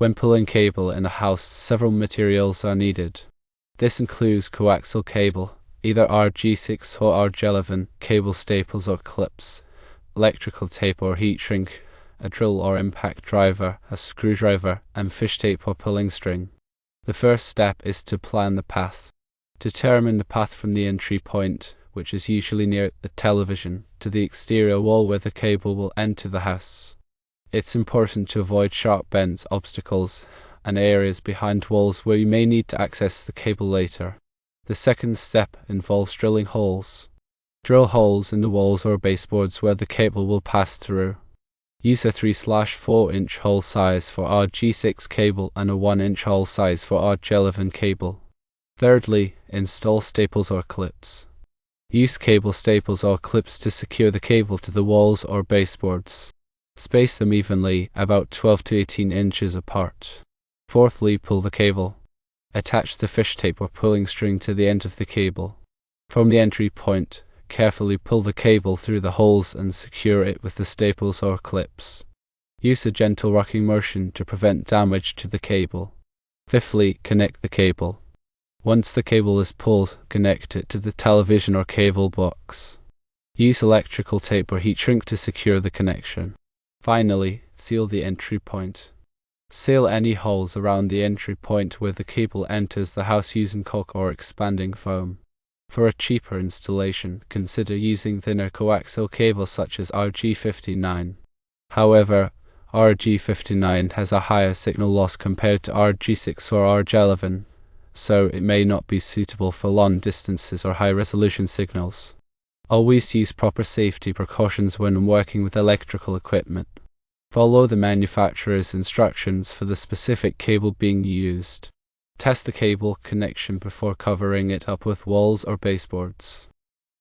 When pulling cable in a house, several materials are needed. This includes coaxial cable, either RG6 or RG11, cable staples or clips, electrical tape or heat shrink, a drill or impact driver, a screwdriver, and fish tape or pulling string. The first step is to plan the path. Determine the path from the entry point, which is usually near the television, to the exterior wall where the cable will enter the house. It's important to avoid sharp bends, obstacles, and areas behind walls where you may need to access the cable later. The second step involves drilling holes. Drill holes in the walls or baseboards where the cable will pass through. Use a 3/4-inch hole size for RG6 cable and a 1-inch hole size for RG11 cable. Thirdly, install staples or clips. Use cable staples or clips to secure the cable to the walls or baseboards. Space them evenly, about 12 to 18 inches apart. Fourthly, pull the cable. Attach the fish tape or pulling string to the end of the cable. From the entry point, carefully pull the cable through the holes and secure it with the staples or clips. Use a gentle rocking motion to prevent damage to the cable. Fifthly, connect the cable. Once the cable is pulled, connect it to the television or cable box. Use electrical tape or heat shrink to secure the connection. Finally, seal the entry point. Seal any holes around the entry point where the cable enters the house using caulk or expanding foam. For a cheaper installation, consider using thinner coaxial cable such as RG59. However, RG59 has a higher signal loss compared to RG6 or RG11, so it may not be suitable for long distances or high-resolution signals. Always use proper safety precautions when working with electrical equipment. Follow the manufacturer's instructions for the specific cable being used. Test the cable connection before covering it up with walls or baseboards.